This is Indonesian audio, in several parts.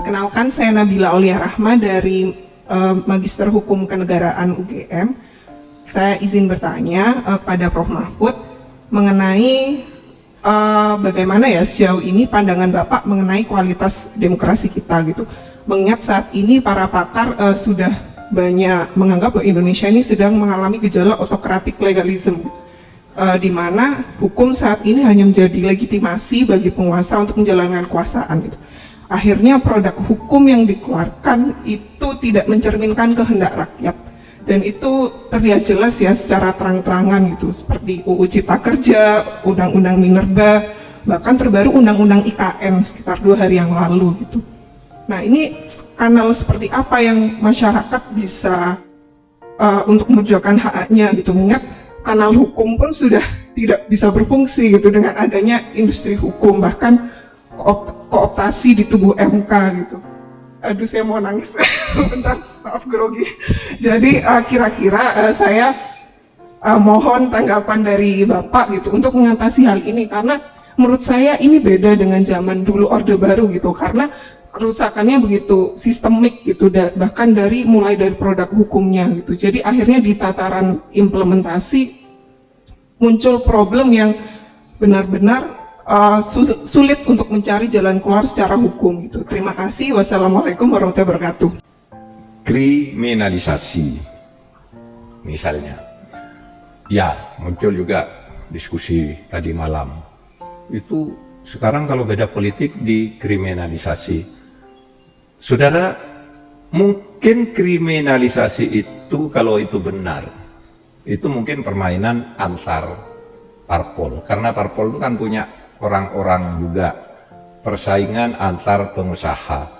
Perkenalkan, saya Nabila Aulia Rahma dari Magister Hukum Kenegaraan UGM. Saya izin bertanya kepada Prof. Mahfud mengenai bagaimana ya sejauh ini pandangan Bapak mengenai kualitas demokrasi kita gitu. Mengingat saat ini para pakar sudah banyak menganggap bahwa Indonesia ini sedang mengalami gejala autokratik legalisme, di mana hukum saat ini hanya menjadi legitimasi bagi penguasa untuk menjalankan kekuasaan gitu. Akhirnya produk hukum yang dikeluarkan itu tidak mencerminkan kehendak rakyat, dan itu terlihat jelas ya secara terang-terangan gitu, seperti UU Cipta Kerja, Undang-Undang Minerba, bahkan terbaru Undang-Undang IKN sekitar 2 hari yang lalu gitu. Nah, ini kanal seperti apa yang masyarakat bisa untuk memperjuangkan hak-haknya gitu, mengingat kanal hukum pun sudah tidak bisa berfungsi gitu dengan adanya industri hukum, bahkan kooptasi di tubuh MK gitu. Aduh, saya mau nangis. Bentar, maaf grogi. Jadi kira-kira saya mohon tanggapan dari Bapak gitu untuk mengatasi hal ini, karena menurut saya ini beda dengan zaman dulu Orde Baru gitu, karena kerusakannya begitu sistemik gitu, bahkan mulai dari produk hukumnya gitu. Jadi akhirnya di tataran implementasi muncul problem yang benar-benar sulit untuk mencari jalan keluar secara hukum gitu. Terima kasih. Wassalamualaikum warahmatullahi wabarakatuh. Kriminalisasi misalnya, ya muncul juga diskusi tadi malam itu. Sekarang kalau beda politik dikriminalisasi, saudara, mungkin kriminalisasi itu kalau itu benar, itu mungkin permainan antar parpol, karena parpol itu kan punya orang-orang juga, persaingan antar pengusaha.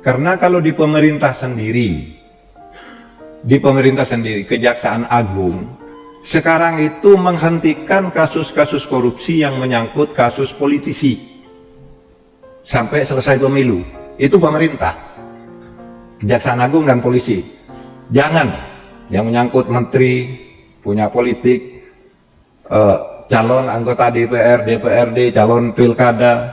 Karena kalau di pemerintah sendiri, Kejaksaan Agung sekarang itu menghentikan kasus-kasus korupsi yang menyangkut kasus politisi sampai selesai pemilu. Itu pemerintah, Kejaksaan Agung dan polisi. Jangan yang menyangkut menteri, punya politik, calon anggota DPR, DPRD, calon pilkada,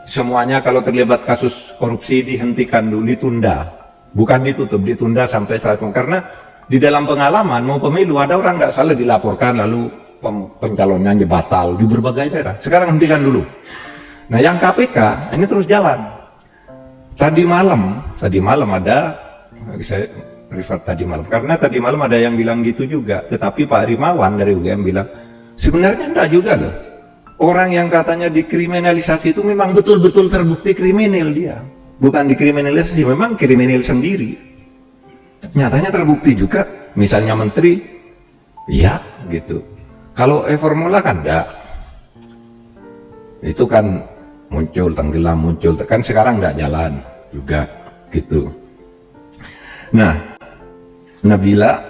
semuanya kalau terlibat kasus korupsi dihentikan dulu, ditunda, bukan ditutup, ditunda sampai saat itu. Karena di dalam pengalaman mau pemilu ada orang nggak salah dilaporkan lalu pencalonannya batal di berbagai daerah. Sekarang hentikan dulu. Nah, yang KPK ini terus jalan. Tadi malam ada, saya refer tadi malam, karena tadi malam ada yang bilang gitu juga, tetapi Pak Rimawan dari UGM bilang, sebenarnya enggak juga loh. Orang yang katanya dikriminalisasi itu memang betul-betul terbukti kriminal dia. Bukan dikriminalisasi, memang kriminal sendiri. Nyatanya terbukti juga, misalnya menteri, ya gitu. Kalau formula kan enggak. Itu kan muncul, tenggelam, muncul, kan sekarang enggak jalan juga gitu. Nah, Nabila,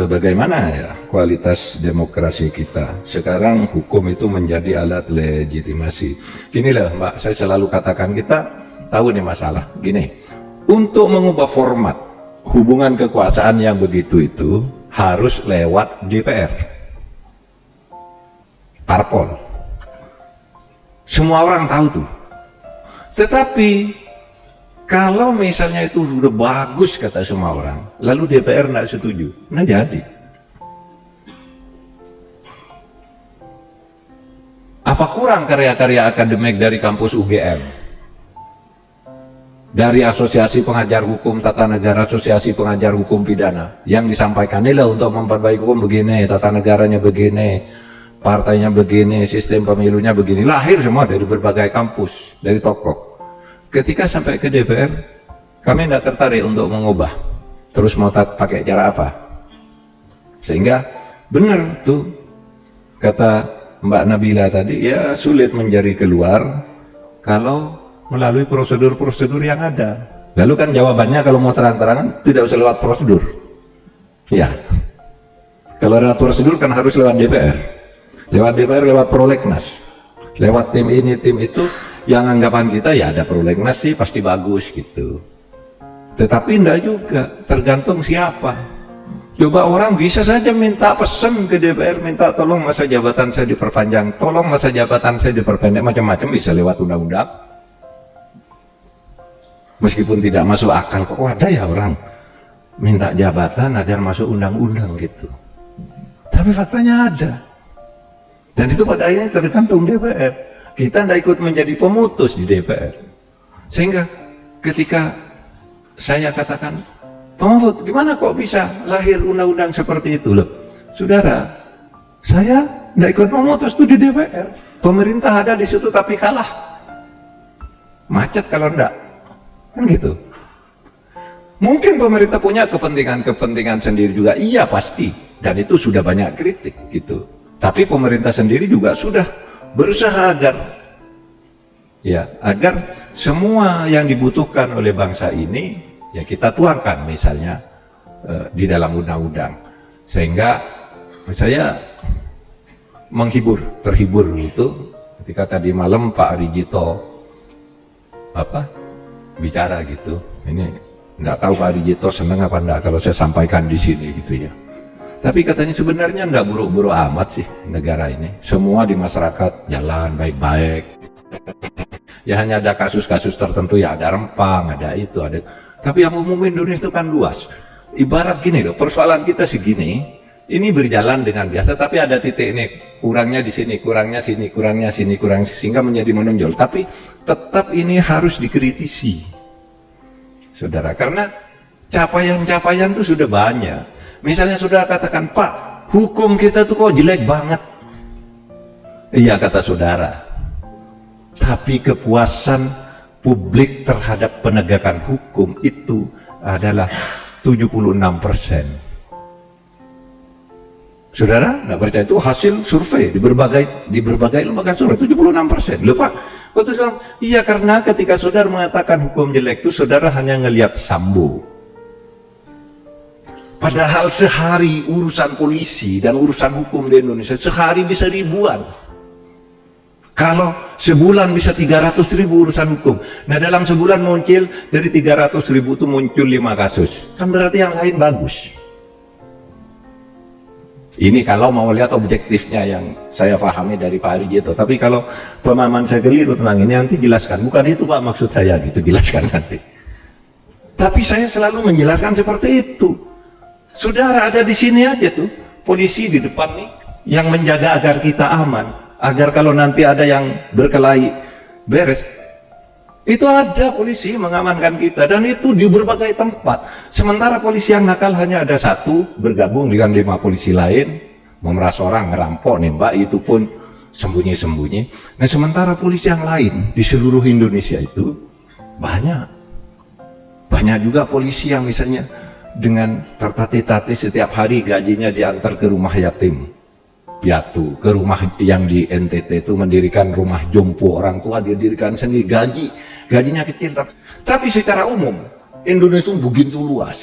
bagaimana ya kualitas demokrasi kita? Sekarang hukum itu menjadi alat legitimasi. Inilah Mbak, saya selalu katakan, kita tahu nih masalah gini, untuk mengubah format hubungan kekuasaan yang begitu itu harus lewat DPR, parpol, semua orang tahu tuh. Tetapi kalau misalnya itu sudah bagus kata semua orang, lalu DPR tidak setuju, nah jadi apa kurang karya-karya akademik dari kampus UGM, dari Asosiasi Pengajar Hukum Tata Negara, Asosiasi Pengajar Hukum Pidana, yang disampaikan inilah untuk memperbaiki hukum begini, tata negaranya begini, partainya begini, sistem pemilunya begini, lahir semua dari berbagai kampus, dari tokoh. Ketika sampai ke DPR, kami tidak tertarik untuk mengubah, terus mau pakai cara apa, sehingga benar tuh kata Mbak Nabila tadi, ya sulit mencari keluar kalau melalui prosedur-prosedur yang ada. Lalu kan jawabannya kalau mau terang-terangan tidak usah lewat prosedur, ya kalau lewat prosedur kan harus lewat DPR, lewat prolegnas, lewat tim ini tim itu. Yang anggapan kita ya ada prolegnas sih pasti bagus gitu, tetapi enggak juga, tergantung siapa. Coba orang bisa saja minta pesan ke DPR, minta tolong masa jabatan saya diperpanjang, tolong masa jabatan saya diperpendek, macam-macam bisa lewat undang-undang. Meskipun tidak masuk akal, kok ada ya orang minta jabatan agar masuk undang-undang gitu. Tapi faktanya ada. Dan itu pada akhirnya tergantung DPR. Kita tidak ikut menjadi pemutus di DPR. Sehingga ketika saya katakan, Pak Mahfud, gimana kok bisa lahir undang-undang seperti itu? Loh, saudara, saya tidak ikut memutus itu di DPR. Pemerintah ada di situ tapi kalah. Macet kalau enggak. Kan gitu. Mungkin pemerintah punya kepentingan sendiri juga. Iya pasti. Dan itu sudah banyak kritik gitu. Tapi pemerintah sendiri juga sudah berusaha agar semua yang dibutuhkan oleh bangsa ini ya kita tuangkan misalnya di dalam undang-undang, sehingga saya terhibur itu ketika tadi malam Pak Arijito bicara gitu. Ini nggak tahu Pak Arijito senang apa enggak kalau saya sampaikan di sini gitu ya. Tapi katanya sebenarnya enggak buruk-buruk amat sih negara ini. Semua di masyarakat jalan baik-baik. Ya hanya ada kasus-kasus tertentu ya, ada Rempang, ada itu, ada. Tapi yang umum Indonesia itu kan luas. Ibarat gini loh, persoalan kita segini, ini berjalan dengan biasa, tapi ada titik ini, kurangnya di sini, kurangnya sini, kurangnya sini, kurangnya sehingga menjadi menonjol. Tapi tetap ini harus dikritisi, saudara, karena capaian-capaian itu sudah banyak. Misalnya saudara katakan, Pak, hukum kita tuh kok jelek banget. Iya kata saudara, tapi kepuasan publik terhadap penegakan hukum itu adalah 76%. Saudara nggak percaya, itu hasil survei di berbagai lembaga survei, 76%. Lupa, iya karena ketika saudara mengatakan hukum jelek itu saudara hanya ngelihat Sambo. Padahal sehari urusan polisi dan urusan hukum di Indonesia sehari bisa ribuan. Kalau sebulan bisa 300.000 urusan hukum. Nah dalam sebulan muncul dari 300.000 itu muncul 5 kasus. Kan berarti yang lain bagus. Ini kalau mau lihat objektifnya yang saya pahami dari Pak Arijito. Tapi kalau pemahaman saya keliru tentang ini nanti jelaskan. Bukan itu Pak maksud saya gitu, jelaskan nanti. Tapi saya selalu menjelaskan seperti itu. Saudara ada di sini aja tuh, polisi di depan nih yang menjaga agar kita aman, agar kalau nanti ada yang berkelahi beres, itu ada polisi mengamankan kita, dan itu di berbagai tempat. Sementara polisi yang nakal hanya ada satu, bergabung dengan 5 polisi lain, memeras orang, ngerampok, nembak, itu pun sembunyi-sembunyi. Nah sementara polisi yang lain di seluruh Indonesia itu banyak juga polisi yang misalnya dengan tertatih-tatih setiap hari gajinya diantar ke rumah yatim piatu, ke rumah yang di NTT itu mendirikan rumah jompo orang tua, dia dirikan sendiri, gajinya kecil, tapi secara umum Indonesia itu begitu luas.